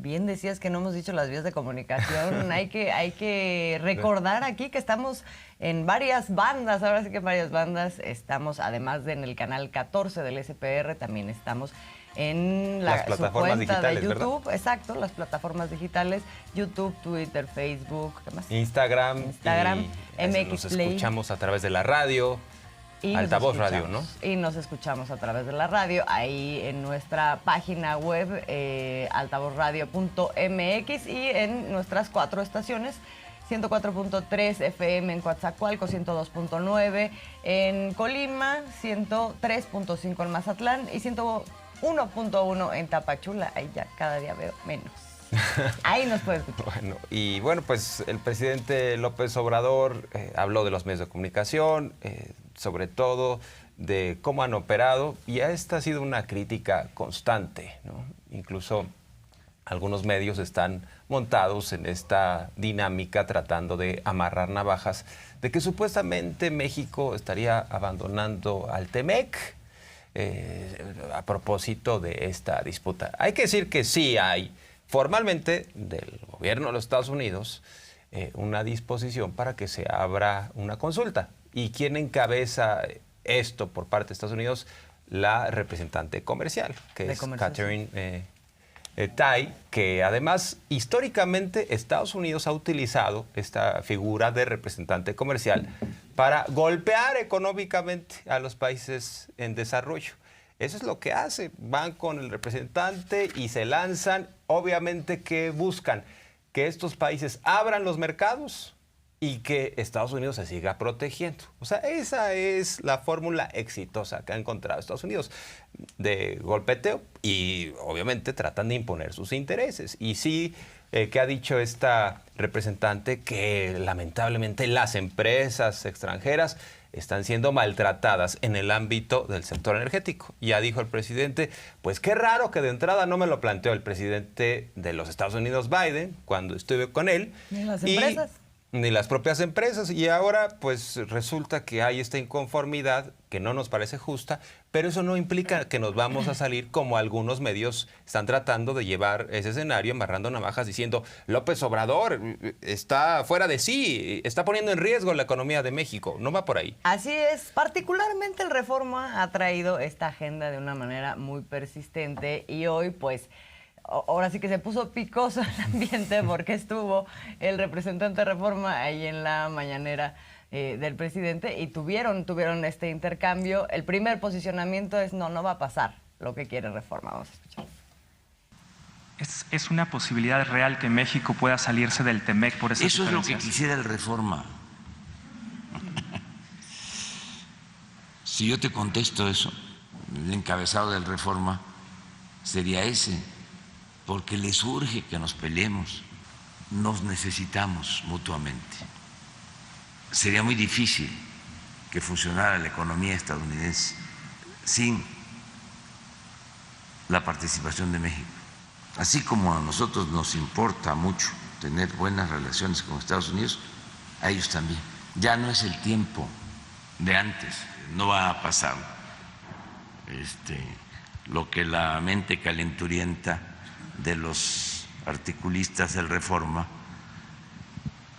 Bien decías que no hemos dicho las vías de comunicación. Hay que recordar aquí que estamos en varias bandas. Ahora sí que en varias bandas estamos, además de en el canal 14 del SPR, también estamos en las su plataformas cuenta digitales, de YouTube. ¿verdad? Exacto, las plataformas digitales. YouTube, Twitter, Facebook, ¿qué más? Instagram, y MX nos Play. escuchamos a través de la radio. Y Altavoz Radio, ¿no? Y nos escuchamos a través de la radio, ahí en nuestra página web, altavozradio.mx, y en nuestras 4 estaciones, 104.3 FM en Coatzacoalcos, 102.9 en Colima, 103.5 en Mazatlán y 101.1 en Tapachula. Ahí ya cada día veo menos. Ahí nos puede escuchar. Bueno, pues el presidente López Obrador habló de los medios de comunicación, sobre todo de cómo han operado, y esta ha sido una crítica constante, ¿no? Incluso algunos medios están montados en esta dinámica tratando de amarrar navajas de que supuestamente México estaría abandonando al TEMEC a propósito de esta disputa. Hay que decir que sí hay formalmente del gobierno de los Estados Unidos una disposición para que se abra una consulta. ¿Y quién encabeza esto por parte de Estados Unidos? La representante comercial, que es Katherine Tai, que además históricamente Estados Unidos ha utilizado esta figura de representante comercial para golpear económicamente a los países en desarrollo. Eso es lo que hace. Van con el representante y se lanzan. Obviamente, ¿qué buscan? Que estos países abran los mercados y que Estados Unidos se siga protegiendo. O sea, esa es la fórmula exitosa que ha encontrado Estados Unidos de golpeteo, y obviamente tratan de imponer sus intereses. Y sí, que ha dicho esta representante que lamentablemente las empresas extranjeras están siendo maltratadas en el ámbito del sector energético. Ya dijo el presidente, pues qué raro que de entrada no me lo planteó el presidente de los Estados Unidos, Biden, cuando estuve con él. ¿Ni las empresas? Ni las propias empresas, y ahora pues resulta que hay esta inconformidad que no nos parece justa, pero eso no implica que nos vamos a salir como algunos medios están tratando de llevar ese escenario, amarrando navajas, diciendo López Obrador está fuera de sí, está poniendo en riesgo la economía de México. No va por ahí. Así es, particularmente el Reforma ha traído esta agenda de una manera muy persistente, y hoy pues ahora sí que se puso picoso el ambiente porque estuvo el representante de Reforma ahí en la mañanera del presidente, y tuvieron este intercambio. El primer posicionamiento es no va a pasar lo que quiere Reforma. Vamos a escuchar. ¿Es una posibilidad real que México pueda salirse del TEMEC por esas Eso diferencias? Es lo que quisiera el Reforma. Si yo te contesto eso, el encabezado del Reforma sería ese, porque les urge que nos peleemos, nos necesitamos mutuamente. Sería muy difícil que funcionara la economía estadounidense sin la participación de México. Así como a nosotros nos importa mucho tener buenas relaciones con Estados Unidos, a ellos también. Ya no es el tiempo de antes, no va a pasar lo que la mente calenturienta de los articulistas del Reforma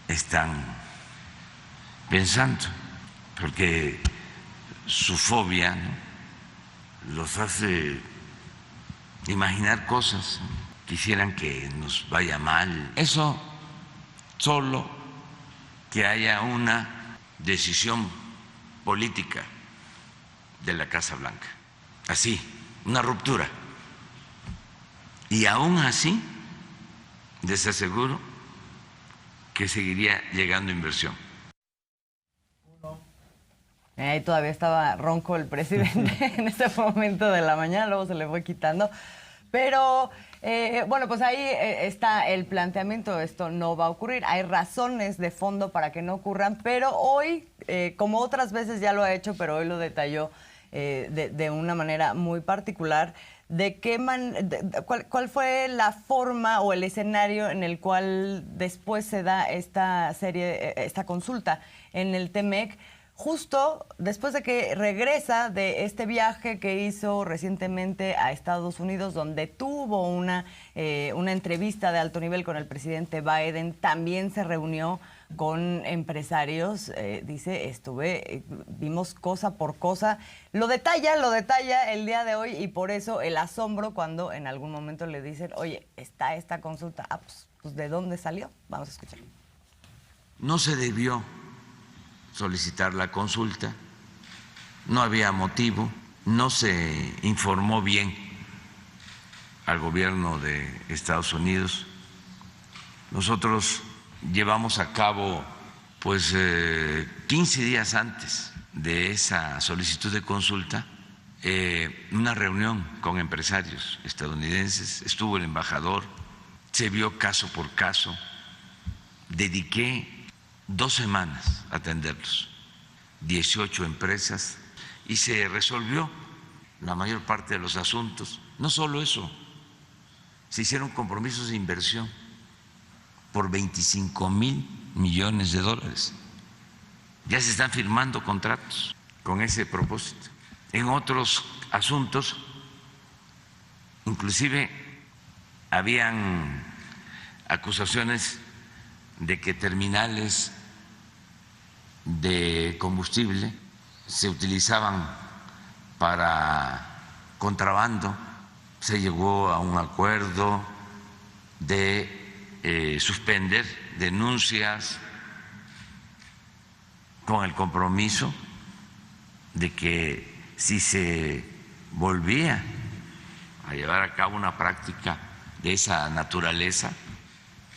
están pensando, porque su fobia, ¿no?, los hace imaginar cosas, quisieran que nos vaya mal. Eso solo que haya una decisión política de la Casa Blanca, así, una ruptura. Y aún así, les aseguro que seguiría llegando inversión. Ahí todavía estaba ronco el presidente en ese momento de la mañana, luego se le fue quitando. Pero, bueno, pues ahí está el planteamiento. Esto no va a ocurrir. Hay razones de fondo para que no ocurran, pero hoy, como otras veces ya lo ha hecho, pero hoy lo detalló de una manera muy particular, de qué cuál fue la forma o el escenario en el cual después se da esta consulta en el TEMEC. justo después de que regresa de este viaje que hizo recientemente a Estados Unidos, donde tuvo una entrevista de alto nivel con el presidente Biden, también se reunió con empresarios, dice, vimos cosa por cosa, lo detalla el día de hoy, y por eso el asombro cuando en algún momento le dicen, oye, está esta consulta, pues ¿de dónde salió? Vamos a escuchar. No se debió solicitar la consulta, no había motivo, no se informó bien al gobierno de Estados Unidos. Nosotros llevamos a cabo, pues, 15 días antes de esa solicitud de consulta, una reunión con empresarios estadounidenses, estuvo el embajador, se vio caso por caso, dediqué 2 semanas a atenderlos, 18 empresas, y se resolvió la mayor parte de los asuntos. No solo eso, se hicieron compromisos de inversión por $25,000 millones. Ya se están firmando contratos con ese propósito. En otros asuntos, inclusive, habían acusaciones de que terminales de combustible se utilizaban para contrabando. Se llegó a un acuerdo de suspender denuncias con el compromiso de que si se volvía a llevar a cabo una práctica de esa naturaleza,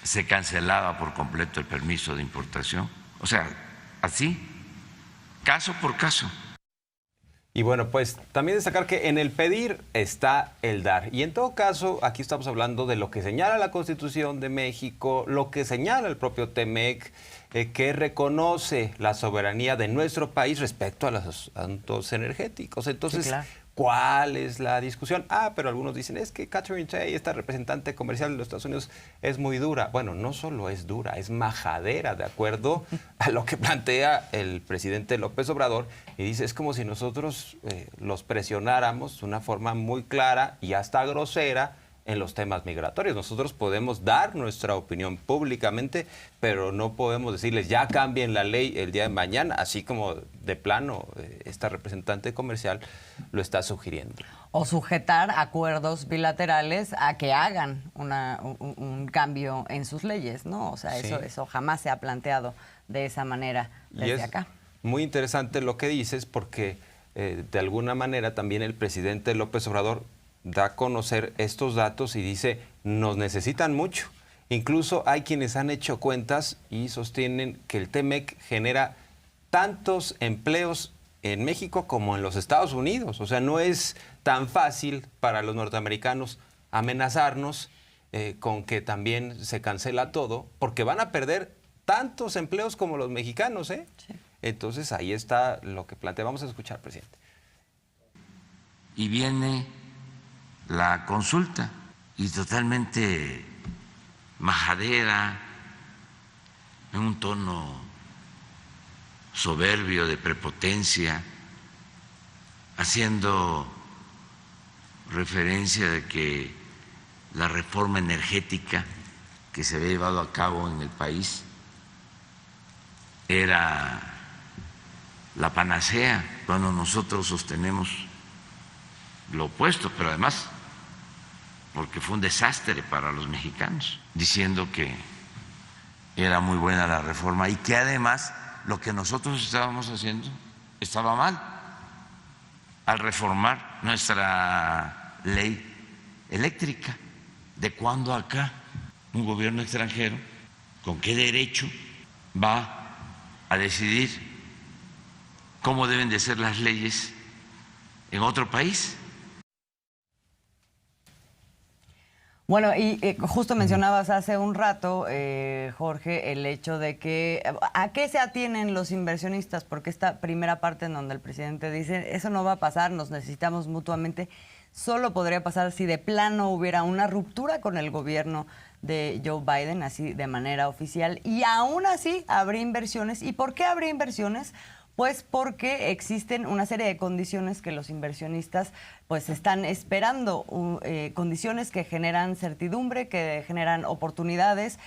se cancelaba por completo el permiso de importación. O sea, así, caso por caso. Y bueno, pues también destacar que en el pedir está el dar. Y en todo caso, aquí estamos hablando de lo que señala la Constitución de México, lo que señala el propio TEMEC, que reconoce la soberanía de nuestro país respecto a los asuntos energéticos. Entonces, sí, claro. ¿Cuál es la discusión? Pero algunos dicen, es que Catherine Tai, esta representante comercial de los Estados Unidos, es muy dura. Bueno, no solo es dura, es majadera, de acuerdo a lo que plantea el presidente López Obrador. Y dice, es como si nosotros los presionáramos de una forma muy clara y hasta grosera en los temas migratorios. Nosotros podemos dar nuestra opinión públicamente, pero no podemos decirles ya cambien la ley el día de mañana, así como de plano esta representante comercial lo está sugiriendo. O sujetar acuerdos bilaterales a que hagan un cambio en sus leyes, ¿no? O sea, sí. Eso jamás se ha planteado de esa manera desde acá. Muy interesante lo que dices, porque de alguna manera también el presidente López Obrador da a conocer estos datos y dice, nos necesitan mucho. Incluso hay quienes han hecho cuentas y sostienen que el TEMEC genera tantos empleos en México como en los Estados Unidos. O sea, no es tan fácil para los norteamericanos amenazarnos con que también se cancela todo, porque van a perder tantos empleos como los mexicanos, ¿eh? Sí. Entonces ahí está lo que plantea. Vamos a escuchar, presidente. Y viene la consulta y totalmente majadera, en un tono soberbio de prepotencia, haciendo referencia de que la reforma energética que se había llevado a cabo en el país era la panacea, cuando nosotros sostenemos lo opuesto, pero además porque fue un desastre para los mexicanos, diciendo que era muy buena la reforma y que además lo que nosotros estábamos haciendo estaba mal al reformar nuestra ley eléctrica. ¿De cuándo acá un gobierno extranjero, con qué derecho va a decidir cómo deben de ser las leyes en otro país? Bueno, y justo mencionabas hace un rato, Jorge, el hecho de que ¿a qué se atienen los inversionistas? Porque esta primera parte en donde el presidente dice, eso no va a pasar, nos necesitamos mutuamente, solo podría pasar si de plano hubiera una ruptura con el gobierno de Joe Biden, así de manera oficial, y aún así habría inversiones. ¿Y por qué habría inversiones? Pues porque existen una serie de condiciones que los inversionistas pues están esperando, condiciones que generan certidumbre, que generan oportunidades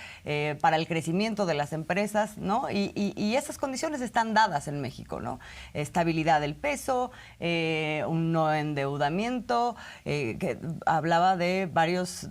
para el crecimiento de las empresas, ¿no? Y esas condiciones están dadas en México, ¿no? Estabilidad del peso, un no endeudamiento, que hablaba de varios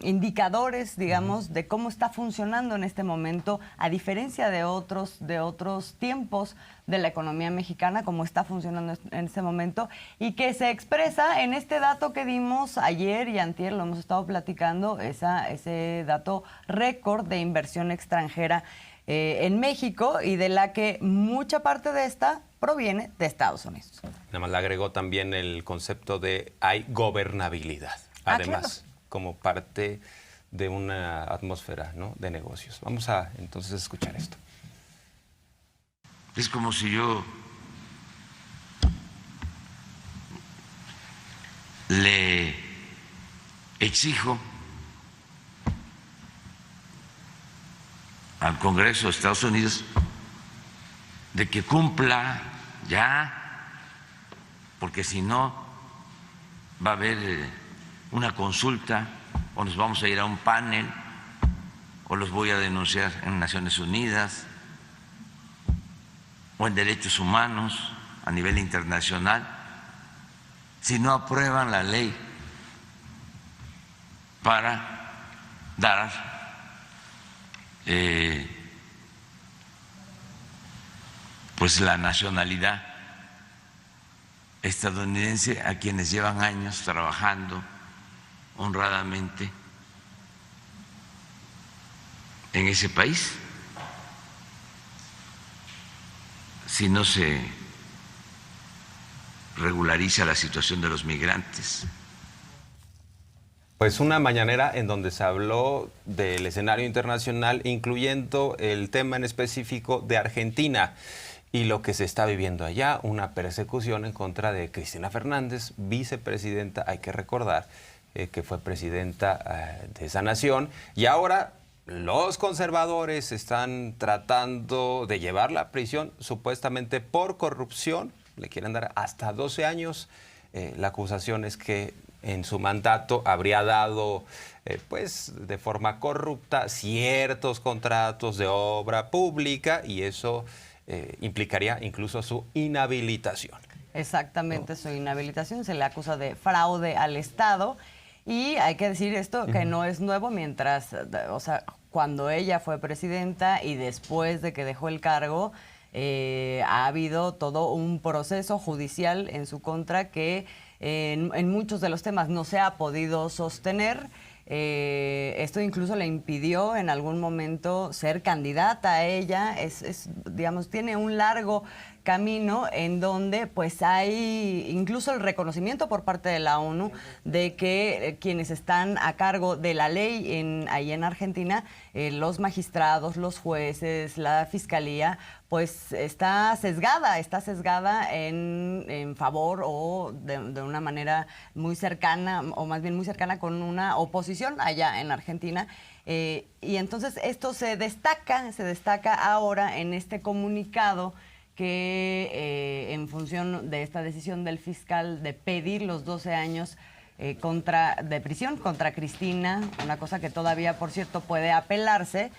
indicadores, digamos, de cómo está funcionando en este momento, a diferencia de otros tiempos de la economía mexicana, como está funcionando en este momento, y que se expresa en este dato que dimos ayer y antier, lo hemos estado platicando, ese dato récord de inversión extranjera en México, y de la que mucha parte de esta proviene de Estados Unidos. Nada más le agregó también el concepto de hay gobernabilidad, además, claro, como parte de una atmósfera, ¿no?, de negocios. Vamos a entonces escuchar esto. Es como si yo le exijo al Congreso de Estados Unidos de que cumpla ya, porque si no va a haber una consulta, o nos vamos a ir a un panel, o los voy a denunciar en Naciones Unidas o en derechos humanos a nivel internacional, si no aprueban la ley para dar pues la nacionalidad estadounidense a quienes llevan años trabajando honradamente en ese país. Si no se regulariza la situación de los migrantes. Pues una mañanera en donde se habló del escenario internacional, incluyendo el tema en específico de Argentina y lo que se está viviendo allá, una persecución en contra de Cristina Fernández, vicepresidenta, hay que recordar que fue presidenta de esa nación, y ahora los conservadores están tratando de llevarla a prisión supuestamente por corrupción. Le quieren dar hasta 12 años. La acusación es que en su mandato habría dado pues de forma corrupta ciertos contratos de obra pública, y eso implicaría incluso su inhabilitación. Exactamente, ¿no? Su inhabilitación. Se le acusa de fraude al Estado. Y hay que decir esto, que no es nuevo, mientras, o sea, cuando ella fue presidenta y después de que dejó el cargo, ha habido todo un proceso judicial en su contra que en muchos de los temas no se ha podido sostener. Esto incluso le impidió en algún momento ser candidata a ella. Digamos, tiene un largo camino en donde pues hay incluso el reconocimiento por parte de la ONU de que quienes están a cargo de la ley ahí en Argentina, los magistrados, los jueces, la fiscalía, pues está sesgada en favor o de una manera muy cercana, o más bien muy cercana con una oposición allá en Argentina. Y entonces esto se destaca ahora en este comunicado que en función de esta decisión del fiscal de pedir los 12 años de prisión contra Cristina, una cosa que todavía, por cierto, puede apelarse,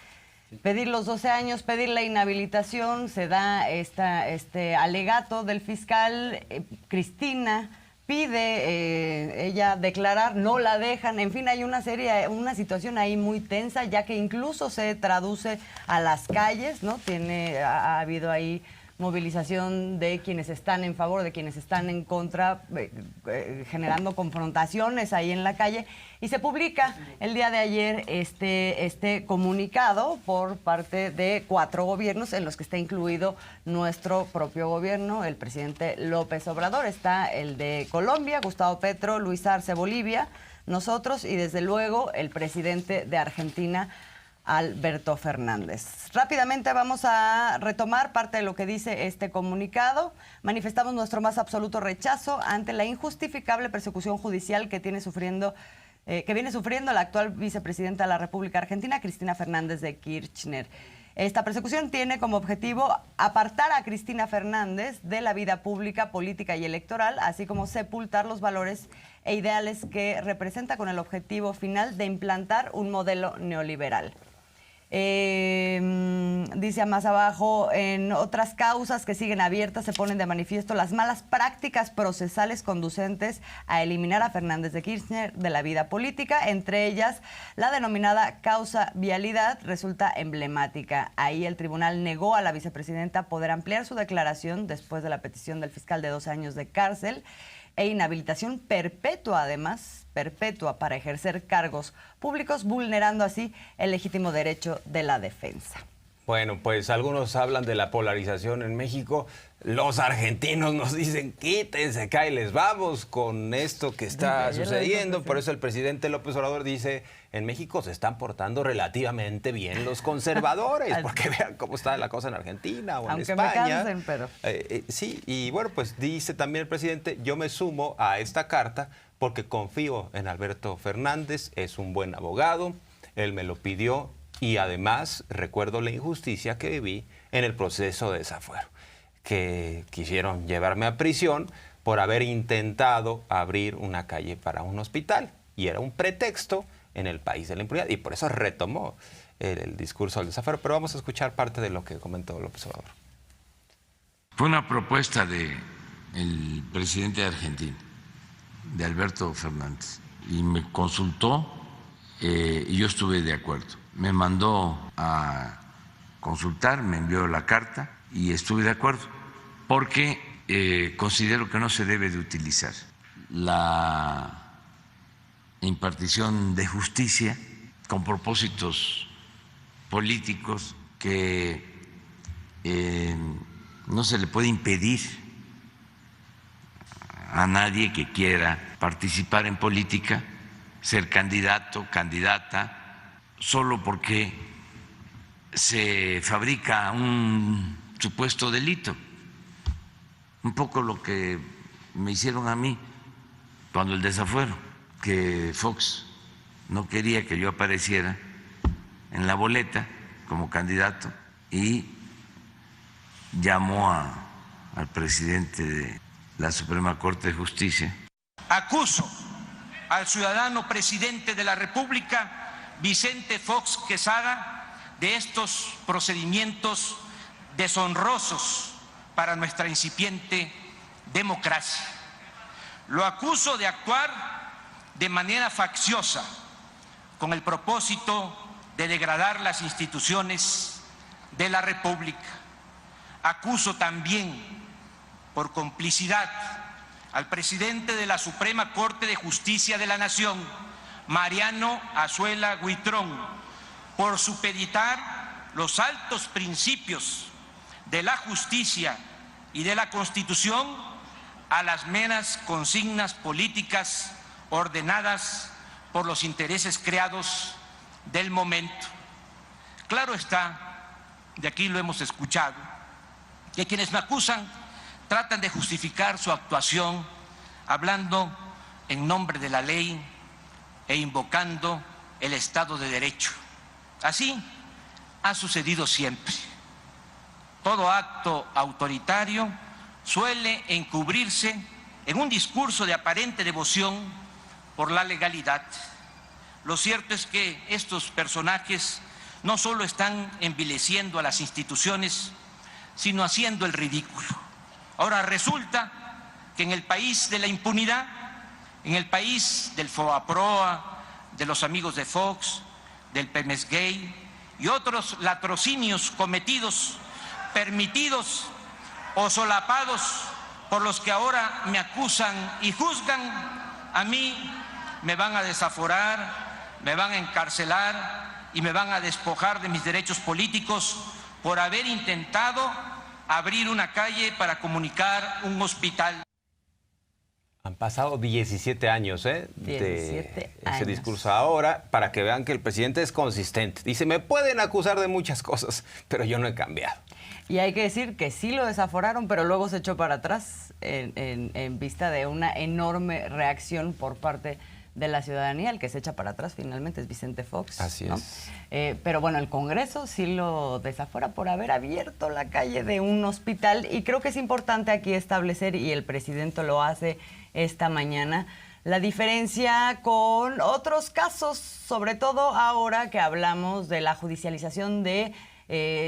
pedir los 12 años, pedir la inhabilitación, se da este alegato del fiscal, Cristina pide ella declarar, no la dejan, en fin, hay una situación ahí muy tensa, ya que incluso se traduce a las calles, ¿no? Ha habido ahí movilización de quienes están en favor, de quienes están en contra, generando confrontaciones ahí en la calle. Y se publica el día de ayer este comunicado por parte de 4 gobiernos, en los que está incluido nuestro propio gobierno, el presidente López Obrador. Está el de Colombia, Gustavo Petro, Luis Arce, Bolivia, nosotros, y desde luego el presidente de Argentina, Alberto Fernández. Rápidamente vamos a retomar parte de lo que dice este comunicado. Manifestamos nuestro más absoluto rechazo ante la injustificable persecución judicial que viene sufriendo la actual vicepresidenta de la República Argentina, Cristina Fernández de Kirchner. Esta persecución tiene como objetivo apartar a Cristina Fernández de la vida pública, política y electoral, así como sepultar los valores e ideales que representa con el objetivo final de implantar un modelo neoliberal. Dice más abajo, en otras causas que siguen abiertas se ponen de manifiesto las malas prácticas procesales conducentes a eliminar a Fernández de Kirchner de la vida política, entre ellas la denominada causa vialidad resulta emblemática. Ahí el tribunal negó a la vicepresidenta poder ampliar su declaración después de la petición del fiscal de 12 años de cárcel e inhabilitación perpetua, además, perpetua para ejercer cargos públicos, vulnerando así el legítimo derecho de la defensa. Bueno, pues algunos hablan de la polarización en México. Los argentinos nos dicen, quítense acá y les vamos con esto que está sucediendo. Por eso el presidente López Obrador dice, en México se están portando relativamente bien los conservadores, porque vean cómo está la cosa en Argentina o en España. Aunque me cansen, pero... sí, y bueno, pues dice también el presidente, yo me sumo a esta carta porque confío en Alberto Fernández, es un buen abogado, él me lo pidió y además recuerdo la injusticia que viví en el proceso de desafuero, que quisieron llevarme a prisión por haber intentado abrir una calle para un hospital y era un pretexto en el país de la impunidad y por eso retomó el discurso del desafuero, pero vamos a escuchar parte de lo que comentó López Obrador. Fue una propuesta del presidente de Argentina, de Alberto Fernández, y me consultó y yo estuve de acuerdo. Me mandó a consultar, me envió la carta y estuve de acuerdo, porque considero que no se debe de utilizar la impartición de justicia con propósitos políticos, que no se le puede impedir a nadie que quiera participar en política, ser candidato, candidata, solo porque se fabrica un supuesto delito. Un poco lo que me hicieron a mí cuando el desafuero, que Fox no quería que yo apareciera en la boleta como candidato y llamó al presidente de la Suprema Corte de Justicia. Acuso al ciudadano presidente de la República, Vicente Fox Quesada, de estos procedimientos deshonrosos para nuestra incipiente democracia. Lo acuso de actuar de manera facciosa con el propósito de degradar las instituciones de la República. Acuso también por complicidad al presidente de la Suprema Corte de Justicia de la Nación, Mariano Azuela Huitrón, por supeditar los altos principios de la justicia y de la Constitución a las meras consignas políticas ordenadas por los intereses creados del momento. Claro está, de aquí lo hemos escuchado, que quienes me acusan tratan de justificar su actuación hablando en nombre de la ley e invocando el Estado de Derecho. Así ha sucedido siempre. Todo acto autoritario suele encubrirse en un discurso de aparente devoción por la legalidad. Lo cierto es que estos personajes no solo están envileciendo a las instituciones, sino haciendo el ridículo. Ahora resulta que en el país de la impunidad, en el país del FOAPROA, de los amigos de Fox, del Pemex Gay y otros latrocinios cometidos, permitidos o solapados por los que ahora me acusan y juzgan, a mí me van a desaforar, me van a encarcelar y me van a despojar de mis derechos políticos por haber intentado abrir una calle para comunicar un hospital. Han pasado 17 años 17 de ese años. discurso ahora, para que vean que el presidente es consistente. Dice, me pueden acusar de muchas cosas, pero yo no he cambiado. Y hay que decir que sí lo desaforaron, pero luego se echó para atrás en vista de una enorme reacción por parte de la ciudadanía. El que se echa para atrás finalmente es Vicente Fox. Así ¿no? es. Pero bueno, el Congreso sí lo desafuera por haber abierto la calle de un hospital, y creo que es importante aquí establecer, y el presidente lo hace esta mañana, la diferencia con otros casos, sobre todo ahora que hablamos de la judicialización de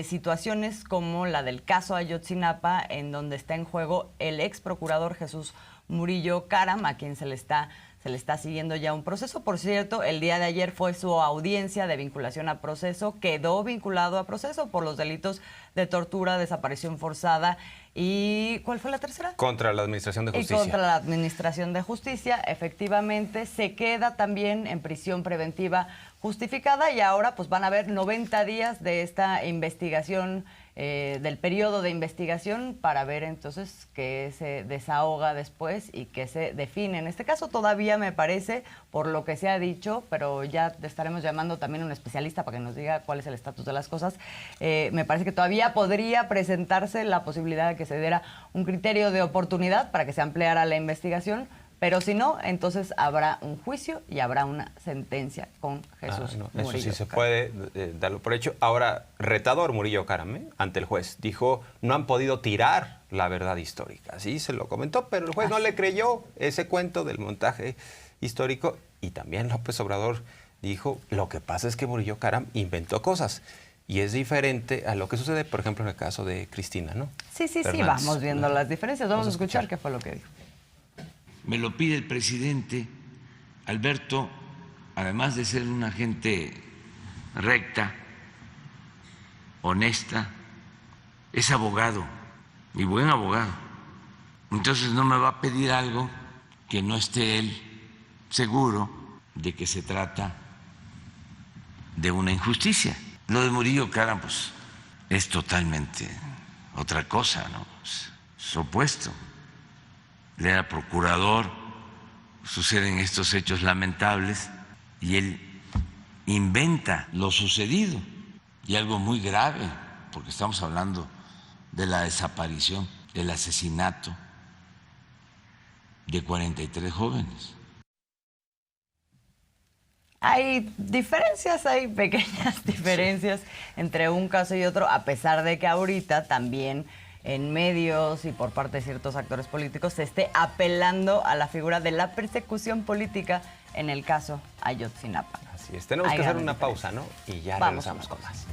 situaciones como la del caso Ayotzinapa, en donde está en juego el ex procurador Jesús Murillo Caram, a quien se le está siguiendo ya un proceso. Por cierto, el día de ayer fue su audiencia de vinculación a proceso. Quedó vinculado a proceso por los delitos de tortura, desaparición forzada y... ¿cuál fue la tercera? Contra la Administración de Justicia. Y contra la Administración de Justicia. Efectivamente, se queda también en prisión preventiva justificada, y ahora pues van a haber 90 días de esta investigación, del periodo de investigación, para ver entonces qué se desahoga después y qué se define. En este caso todavía me parece, por lo que se ha dicho, pero ya estaremos llamando también a un especialista para que nos diga cuál es el estatus de las cosas, me parece que todavía podría presentarse la posibilidad de que se diera un criterio de oportunidad para que se ampliara la investigación. Pero si no, entonces habrá un juicio y habrá una sentencia con Jesús Murillo. Eso sí se puede darlo por hecho. Ahora, retador Murillo Caram ante el juez. Dijo, no han podido tirar la verdad histórica. Así se lo comentó, pero el juez no le creyó ese cuento del montaje histórico. Y también López Obrador dijo, lo que pasa es que Murillo Caram inventó cosas. Y es diferente a lo que sucede, por ejemplo, en el caso de Cristina, ¿no? Sí, Fernández. vamos viendo las diferencias. Vamos a escuchar qué fue lo que dijo. Me lo pide el presidente. Alberto, además de ser una gente recta, honesta, es abogado y buen abogado. Entonces no me va a pedir algo que no esté él seguro de que se trata de una injusticia. Lo de Murillo Caram, pues, es totalmente otra cosa, ¿no? Es opuesto. Él era procurador, suceden estos hechos lamentables y él inventa lo sucedido, y algo muy grave, porque estamos hablando de la desaparición, del asesinato de 43 jóvenes. Hay diferencias, hay pequeñas diferencias entre un caso y otro, a pesar de que ahorita también en medios y por parte de ciertos actores políticos se esté apelando a la figura de la persecución política en el caso Ayotzinapa. Así es, tenemos que hacer una pausa, ¿no? Y ya regresamos con más.